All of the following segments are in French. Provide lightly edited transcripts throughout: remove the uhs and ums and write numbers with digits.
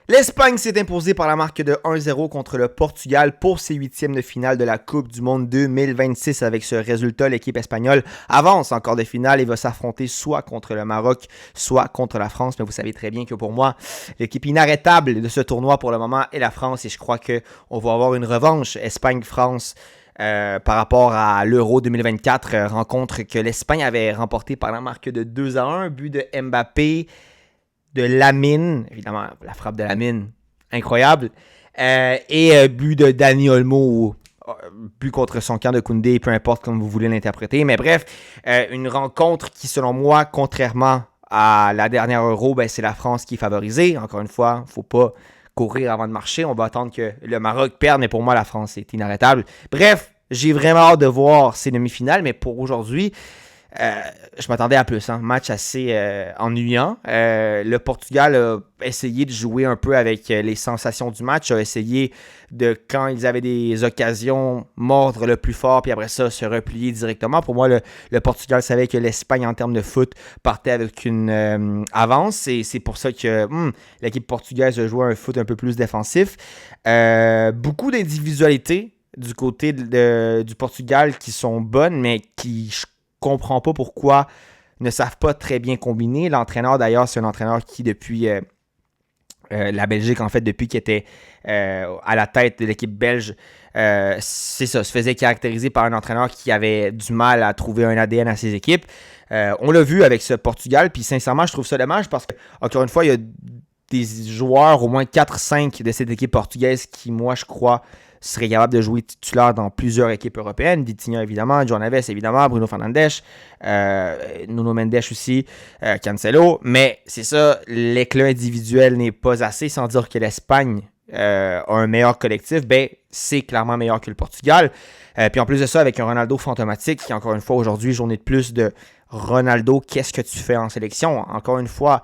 L'Espagne s'est imposée par la marque de 1-0 contre le Portugal pour ses huitièmes de finale de la Coupe du Monde 2026. Avec ce résultat, l'équipe espagnole avance en quart de finale et va s'affronter soit contre le Maroc, soit contre la France. Mais vous savez très bien que pour moi, l'équipe inarrêtable de ce tournoi pour le moment est la France et je crois qu'on va avoir une revanche Espagne-France par rapport à l'Euro 2024, rencontre que l'Espagne avait remportée par la marque de 2-1, but de Mbappé, de Lamine, évidemment la frappe de Lamine, incroyable, et but de Dani Olmo, but contre son camp de Koundé, peu importe comme vous voulez l'interpréter, mais bref, une rencontre qui selon moi, contrairement à la dernière Euro, ben, c'est la France qui est favorisée, encore une fois, il ne faut pas courir avant de marcher, on va attendre que le Maroc perde, mais pour moi la France est inarrêtable. Bref, j'ai vraiment hâte de voir ces demi-finales, mais pour aujourd'hui, je m'attendais à plus. Match assez ennuyant. Le Portugal a essayé de jouer un peu avec les sensations du match, a essayé de, quand ils avaient des occasions, mordre le plus fort, puis après ça, se replier directement. Pour moi, le Portugal savait que l'Espagne, en termes de foot, partait avec une avance, et c'est pour ça que l'équipe portugaise a joué un foot un peu plus défensif. Beaucoup d'individualités du côté du Portugal qui sont bonnes, mais qui comprends pas pourquoi ne savent pas très bien combiner. L'entraîneur, d'ailleurs, c'est un entraîneur qui, depuis la Belgique, en fait, depuis qu'il était à la tête de l'équipe belge, c'est ça, se faisait caractériser par un entraîneur qui avait du mal à trouver un ADN à ses équipes. On l'a vu avec ce Portugal, puis sincèrement, je trouve ça dommage parce que, encore une fois, il y a des joueurs, au moins 4-5 de cette équipe portugaise qui, moi, je crois, serait capable de jouer titulaire dans plusieurs équipes européennes. Vitinha, évidemment, João Neves, évidemment, Bruno Fernandes, Nuno Mendes aussi, Cancelo. Mais c'est ça, l'éclat individuel n'est pas assez, sans dire que l'Espagne a un meilleur collectif. Ben, c'est clairement meilleur que le Portugal. Puis en plus de ça, avec un Ronaldo fantomatique, qui encore une fois, aujourd'hui, journée de plus de Ronaldo, qu'est-ce que tu fais en sélection? Encore une fois,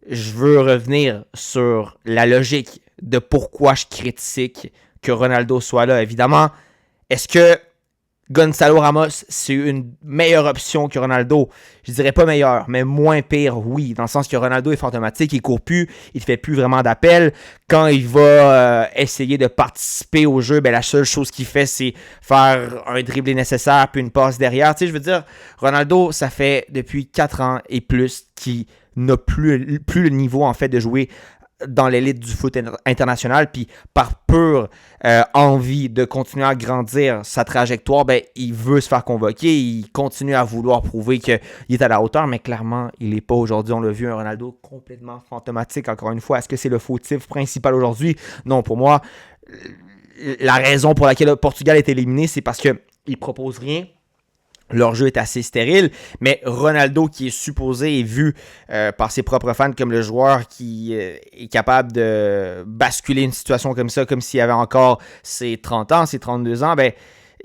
je veux revenir sur la logique de pourquoi je critique que Ronaldo soit là. Évidemment, est-ce que Gonzalo Ramos, c'est une meilleure option que Ronaldo? Je dirais pas meilleure, mais moins pire, oui. Dans le sens que Ronaldo est fantomatique, il court plus, il fait plus vraiment d'appel. Quand il va essayer de participer au jeu, ben, la seule chose qu'il fait, c'est faire un dribblé nécessaire, puis une passe derrière. Tu sais, je veux dire, Ronaldo, ça fait depuis 4 ans et plus qu'il n'a plus le niveau, en fait, de jouer dans l'élite du foot international, puis par pure envie de continuer à grandir sa trajectoire, ben, il veut se faire convoquer, il continue à vouloir prouver qu'il est à la hauteur, mais clairement, il n'est pas aujourd'hui. On l'a vu, un Ronaldo complètement fantomatique, encore une fois. Est-ce que c'est le fautif principal aujourd'hui? Non, pour moi, la raison pour laquelle le Portugal est éliminé, c'est parce qu'il ne propose rien. Leur jeu est assez stérile, mais Ronaldo, qui est supposé et vu par ses propres fans comme le joueur qui est capable de basculer une situation comme ça, comme s'il avait encore ses 30 ans, ses 32 ans, ben,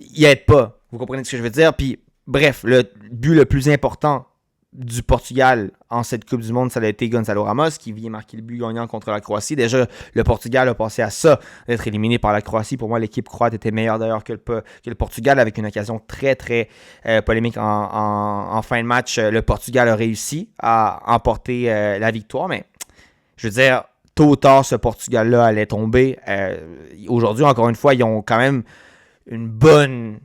il aide pas. Vous comprenez ce que je veux dire? Puis, bref, le but le plus important du Portugal en cette Coupe du Monde, ça a été Gonzalo Ramos qui vient marquer le but gagnant contre la Croatie. Déjà, le Portugal a passé à ça, d'être éliminé par la Croatie. Pour moi, l'équipe croate était meilleure d'ailleurs que le Portugal, avec une occasion très, très polémique en fin de match. Le Portugal a réussi à emporter la victoire, mais je veux dire, tôt ou tard, ce Portugal-là allait tomber. Aujourd'hui, encore une fois, ils ont quand même une bonne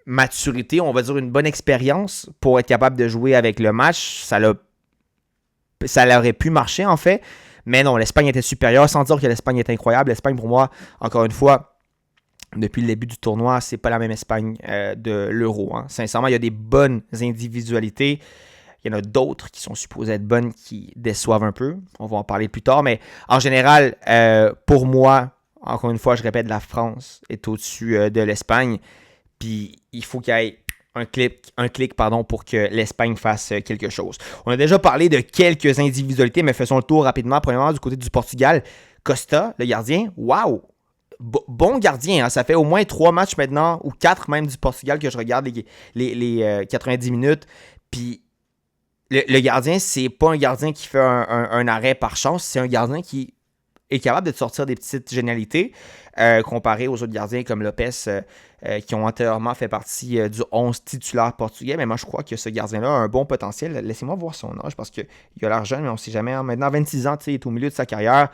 maturité, on va dire une bonne expérience pour être capable de jouer avec le match. Ça aurait pu marcher en fait, mais non, l'Espagne était supérieure, sans dire que l'Espagne est incroyable. L'Espagne, pour moi, encore une fois, depuis le début du tournoi, c'est pas la même Espagne de l'Euro. Sincèrement, il y a des bonnes individualités. Il y en a d'autres qui sont supposées être bonnes qui déçoivent un peu. On va en parler plus tard, mais en général, pour moi, encore une fois, je répète, la France est au-dessus de l'Espagne. Puis il faut qu'il y ait un clic pour que l'Espagne fasse quelque chose. On a déjà parlé de quelques individualités, mais faisons le tour rapidement. Premièrement, du côté du Portugal, Costa, le gardien, waouh! Bon gardien, ça fait au moins 3 matchs maintenant, ou 4 même du Portugal que je regarde les 90 minutes. Puis le gardien, c'est pas un gardien qui fait un arrêt par chance, c'est un gardien qui est capable de te sortir des petites génialités comparé aux autres gardiens comme Lopez qui ont antérieurement fait partie du 11 titulaire portugais. Mais moi, je crois que ce gardien-là a un bon potentiel. Laissez-moi voir son âge parce qu'il a l'air jeune, mais on ne sait jamais. Maintenant, 26 ans, il est au milieu de sa carrière.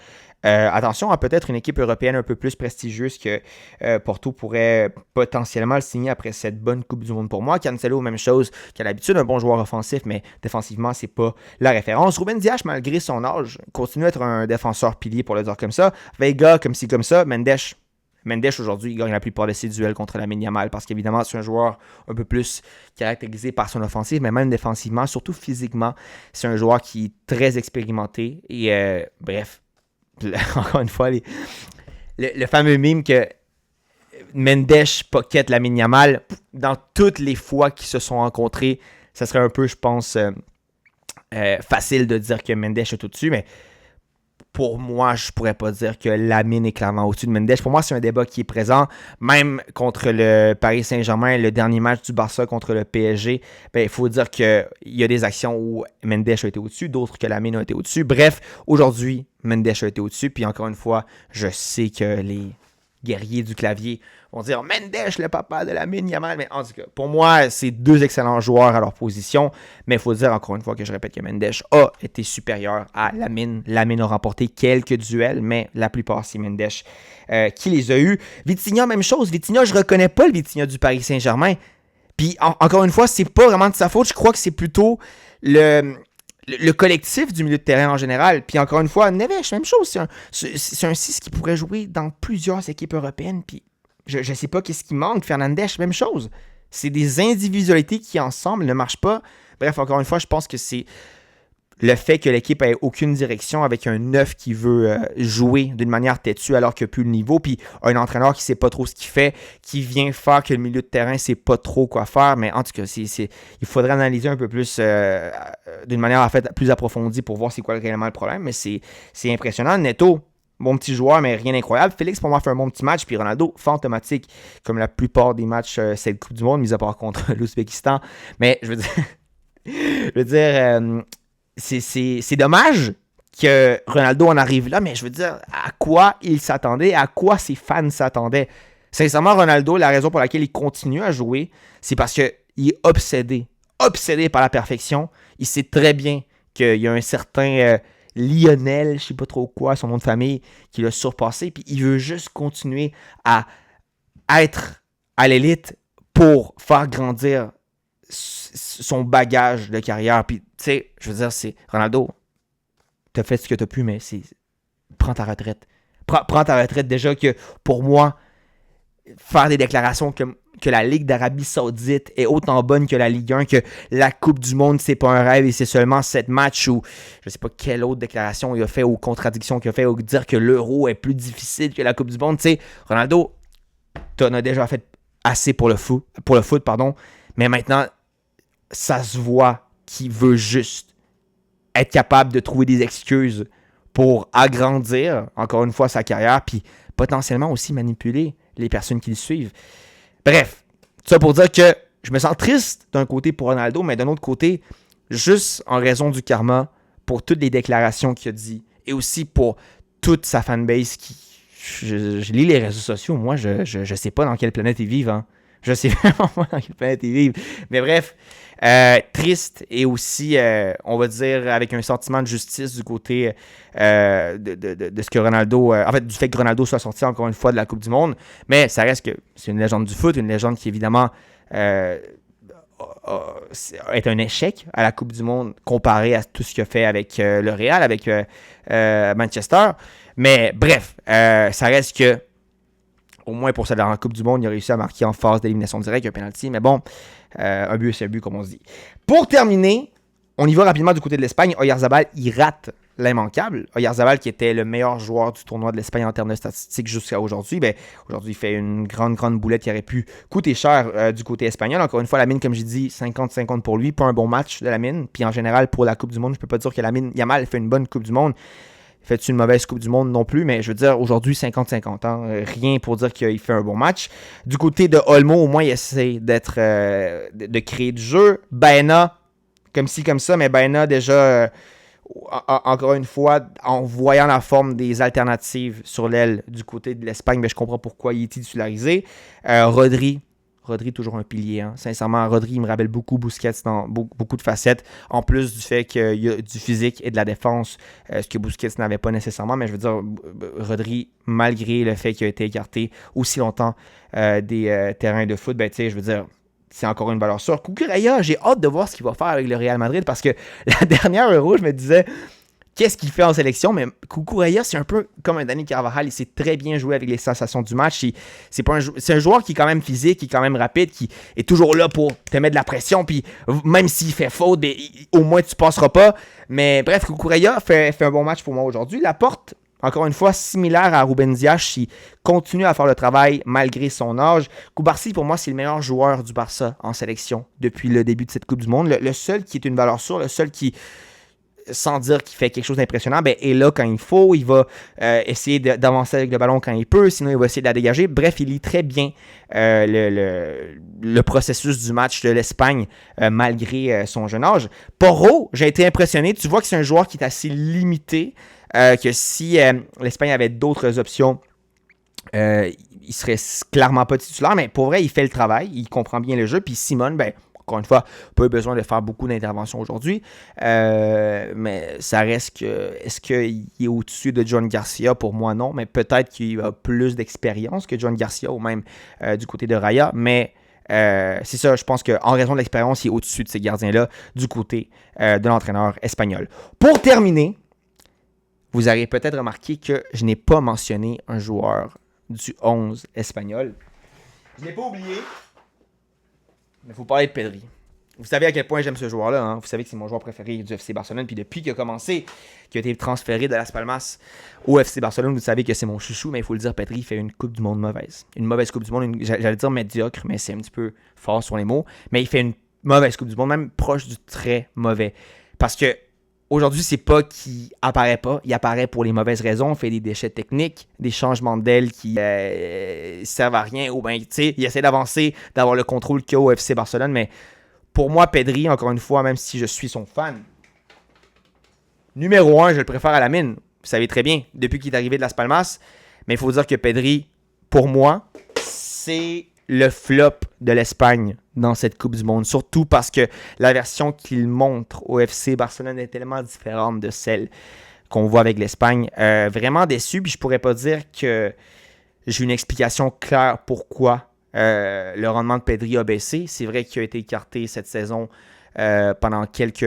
Attention à peut-être une équipe européenne un peu plus prestigieuse que Porto pourrait potentiellement le signer après cette bonne Coupe du Monde pour moi. Cancelo, même chose qu'à l'habitude, un bon joueur offensif, mais défensivement, c'est pas la référence. Ruben Dias, malgré son âge, continue à être un défenseur pilier pour le dire comme ça. Veiga, comme ci, comme ça. Mendes, aujourd'hui, il gagne la plupart de ses duels contre Lamine Yamal parce qu'évidemment, c'est un joueur un peu plus caractérisé par son offensive, mais même défensivement, surtout physiquement, c'est un joueur qui est très expérimenté. Et bref, encore une fois, le fameux meme que Mendes pocket Lamine Yamal, dans toutes les fois qu'ils se sont rencontrés, ça serait un peu, je pense, facile de dire que Mendes est au-dessus, mais pour moi, je pourrais pas dire que Lamine est clairement au-dessus de Mendes. Pour moi, c'est un débat qui est présent. Même contre le Paris Saint-Germain, le dernier match du Barça contre le PSG, il faut dire qu'il y a des actions où Mendes a été au-dessus, d'autres que Lamine a été au-dessus. Bref, aujourd'hui, Mendes a été au-dessus. Puis encore une fois, je sais que les guerriers du clavier vont dire Mendes, le papa de Lamine Yamal. Mais en tout cas, pour moi, c'est deux excellents joueurs à leur position. Mais il faut dire encore une fois que je répète que Mendes a été supérieur à Lamine. Lamine a remporté quelques duels, mais la plupart, c'est Mendes qui les a eus. Vitinha, même chose. Vitinha, je reconnais pas le Vitinha du Paris Saint-Germain. Puis encore une fois, c'est pas vraiment de sa faute. Je crois que c'est plutôt le collectif du milieu de terrain en général. Puis encore une fois, Neves, même chose. C'est un 6 qui pourrait jouer dans plusieurs équipes européennes. Puis je ne sais pas qu'est-ce qui manque. Fernandes, même chose. C'est des individualités qui ensemble ne marchent pas. Bref, encore une fois, je pense que c'est le fait que l'équipe ait aucune direction avec un 9 qui veut jouer d'une manière têtue alors qu'il n'a plus le niveau, puis un entraîneur qui ne sait pas trop ce qu'il fait, qui vient faire que le milieu de terrain ne sait pas trop quoi faire. Mais en tout cas, il faudrait analyser un peu plus d'une manière en fait plus approfondie pour voir c'est quoi réellement le problème. Mais c'est impressionnant. Neto, bon petit joueur, mais rien d'incroyable. Félix, pour moi, fait un bon petit match. Puis Ronaldo, fantomatique, comme la plupart des matchs cette Coupe du Monde, mis à part contre l'Ouzbékistan. Mais je veux dire, c'est dommage que Ronaldo en arrive là, mais je veux dire, à quoi il s'attendait, à quoi ses fans s'attendaient. Sincèrement, Ronaldo, la raison pour laquelle il continue à jouer, c'est parce qu'il est obsédé par la perfection. Il sait très bien qu'il y a un certain Lionel, je sais pas trop quoi, son nom de famille, qui l'a surpassé, puis il veut juste continuer à être à l'élite pour faire grandir son bagage de carrière. Puis, tu sais, je veux dire, c'est Ronaldo, t'as fait ce que t'as pu, mais prends ta retraite. Prends ta retraite. Déjà que, pour moi, faire des déclarations que la Ligue d'Arabie Saoudite est autant bonne que la Ligue 1, que la Coupe du Monde, c'est pas un rêve et c'est seulement 7 matchs, ou je sais pas quelle autre déclaration il a fait ou contradiction qu'il a fait, ou dire que l'Euro est plus difficile que la Coupe du Monde. Tu sais, Ronaldo, t'en as déjà fait assez pour le foot, mais maintenant, ça se voit qu'il veut juste être capable de trouver des excuses pour agrandir, encore une fois, sa carrière, puis potentiellement aussi manipuler les personnes qui le suivent. Bref, ça pour dire que je me sens triste d'un côté pour Ronaldo, mais d'un autre côté, juste en raison du karma, pour toutes les déclarations qu'il a dit, et aussi pour toute sa fanbase qui... Je lis les réseaux sociaux, moi, je sais pas dans quelle planète ils vivent, hein. Je sais vraiment pas dans quelle planète ils vivent. Mais bref, triste et aussi, on va dire, avec un sentiment de justice du côté de ce que Ronaldo... en fait, du fait que Ronaldo soit sorti encore une fois de la Coupe du Monde. Mais ça reste que c'est une légende du foot, une légende qui, évidemment, est un échec à la Coupe du Monde comparé à tout ce qu'il a fait avec le Real, avec Manchester. Mais bref, ça reste que au moins pour cette dernière Coupe du Monde, il a réussi à marquer en phase d'élimination directe, un penalty. Mais bon, un but, c'est un but, comme on se dit. Pour terminer, on y va rapidement du côté de l'Espagne. Oyarzabal, il rate l'immanquable. Oyarzabal, qui était le meilleur joueur du tournoi de l'Espagne en termes de statistiques jusqu'à aujourd'hui. Aujourd'hui, il fait une grande boulette qui aurait pu coûter cher du côté espagnol. Encore une fois, Lamine, comme j'ai dit, 50-50 pour lui. Pas un bon match de Lamine. Puis en général, pour la Coupe du Monde, je peux pas dire que Lamine Yamal fait une bonne Coupe du Monde. Fait-tu une mauvaise Coupe du Monde non plus, mais je veux dire, aujourd'hui, 50-50. Hein, rien pour dire qu'il fait un bon match. Du côté de Olmo, au moins, il essaie de créer du jeu. Baena, comme ci, comme ça, mais Baena, déjà, encore une fois, en voyant la forme des alternatives sur l'aile du côté de l'Espagne, ben, je comprends pourquoi il est titularisé. Rodri Rodri, toujours un pilier. Hein. Sincèrement, Rodri, il me rappelle beaucoup Busquets dans beaucoup de facettes. En plus du fait qu'il y a du physique et de la défense, ce que Busquets n'avait pas nécessairement. Mais je veux dire, Rodri, malgré le fait qu'il a été écarté aussi longtemps des terrains de foot, ben, tu sais, je veux dire, c'est encore une valeur sûre. Cucurella, j'ai hâte de voir ce qu'il va faire avec le Real Madrid parce que la dernière Euro, je me disais, qu'est-ce qu'il fait en sélection? Mais Cucurella, c'est un peu comme un Dani Carvajal. Il sait très bien jouer avec les sensations du match. C'est un joueur qui est quand même physique, qui est quand même rapide, qui est toujours là pour te mettre de la pression. Puis même s'il fait faute, ben, au moins tu passeras pas. Mais bref, Cucurella fait un bon match pour moi aujourd'hui. Laporte, encore une fois, similaire à Ruben Dias, il continue à faire le travail malgré son âge. Cubarsí, pour moi, c'est le meilleur joueur du Barça en sélection depuis le début de cette Coupe du Monde. Le seul qui est une valeur sûre, le seul qui, sans dire qu'il fait quelque chose d'impressionnant, ben, est là quand il faut. Il va essayer d'avancer avec le ballon quand il peut. Sinon, il va essayer de la dégager. Bref, il lit très bien le processus du match de l'Espagne malgré son jeune âge. Porro, j'ai été impressionné. Tu vois que c'est un joueur qui est assez limité. Que si l'Espagne avait d'autres options, il serait clairement pas titulaire. Mais pour vrai, il fait le travail. Il comprend bien le jeu. Puis Simone, ben, encore une fois, pas eu besoin de faire beaucoup d'interventions aujourd'hui. Mais ça reste que... Est-ce qu'il est au-dessus de John Garcia? Pour moi, non. Mais peut-être qu'il a plus d'expérience que John Garcia ou même du côté de Raya. Mais c'est ça, je pense qu'en raison de l'expérience, il est au-dessus de ces gardiens-là du côté de l'entraîneur espagnol. Pour terminer, vous aurez peut-être remarqué que je n'ai pas mentionné un joueur du 11 espagnol. Je ne l'ai pas oublié, mais il faut parler de Pedri. Vous savez à quel point j'aime ce joueur-là. Hein? Vous savez que c'est mon joueur préféré du FC Barcelone. Puis depuis qu'il a commencé, qu'il a été transféré de Las Palmas au FC Barcelone, vous savez que c'est mon chouchou. Mais il faut le dire, Pedri fait une Coupe du Monde mauvaise. Une mauvaise Coupe du Monde, j'allais dire médiocre, mais c'est un petit peu fort sur les mots. Mais il fait une mauvaise Coupe du Monde, même proche du très mauvais. Parce que aujourd'hui, c'est pas qu'il apparaît pas. Il apparaît pour les mauvaises raisons. Il fait des déchets techniques, des changements d'ailes qui servent à rien. Ou bien, tu sais, il essaie d'avancer, d'avoir le contrôle qu'il y a au FC Barcelone. Mais pour moi, Pedri, encore une fois, même si je suis son fan, numéro 1, je le préfère à Lamine. Vous savez très bien, depuis qu'il est arrivé de Las Palmas. Mais il faut dire que Pedri, pour moi, c'est le flop de l'Espagne dans cette Coupe du Monde. Surtout parce que la version qu'il montre au FC Barcelone est tellement différente de celle qu'on voit avec l'Espagne. Vraiment déçu, puis je pourrais pas dire que j'ai une explication claire pourquoi le rendement de Pedri a baissé. C'est vrai qu'il a été écarté cette saison pendant quelques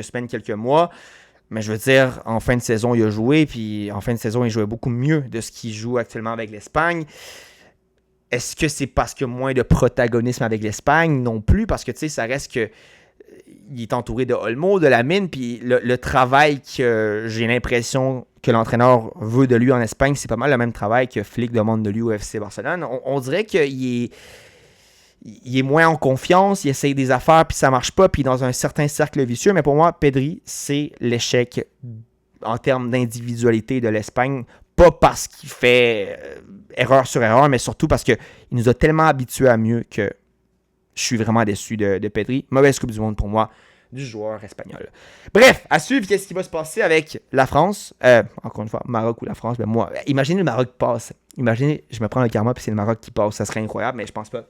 semaines, quelques mois. Mais je veux dire, en fin de saison, il a joué. Puis en fin de saison, il jouait beaucoup mieux de ce qu'il joue actuellement avec l'Espagne. Est-ce que c'est parce qu'il y a moins de protagonisme avec l'Espagne? Non plus, parce que tu sais, ça reste que il est entouré de Olmo, de Lamine, puis le travail que j'ai l'impression que l'entraîneur veut de lui en Espagne, c'est pas mal le même travail que Flick demande de lui au FC Barcelone. On dirait qu'il est moins en confiance, il essaye des affaires, puis ça marche pas, puis dans un certain cercle vicieux. Mais pour moi, Pedri, c'est l'échec en termes d'individualité de l'Espagne. Pas parce qu'il fait erreur sur erreur, mais surtout parce qu'il nous a tellement habitués à mieux que je suis vraiment déçu de Pedri. Mauvaise Coupe du Monde pour moi du joueur espagnol. Bref, à suivre, qu'est-ce qui va se passer avec la France. Encore une fois, Maroc ou la France. Ben moi, imaginez le Maroc passe. Imaginez, je me prends le karma puis c'est le Maroc qui passe. Ça serait incroyable, mais je pense pas.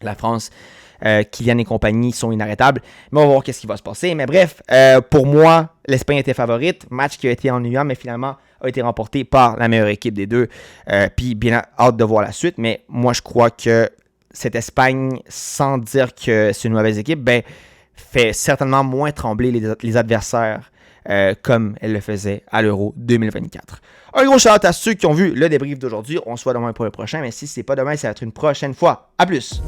La France, Kylian et compagnie sont inarrêtables. Mais on va voir qu'est-ce qui va se passer. Mais bref, pour moi, l'Espagne était favorite. Match qui a été ennuyant, mais finalement a été remporté par la meilleure équipe des deux. Puis bien hâte de voir la suite. Mais moi, je crois que cette Espagne, sans dire que c'est une mauvaise équipe, ben, fait certainement moins trembler les adversaires comme elle le faisait à l'Euro 2024. Un gros shout-out à ceux qui ont vu le débrief d'aujourd'hui. On se voit demain pour le prochain, mais si ce n'est pas demain, ça va être une prochaine fois. À plus!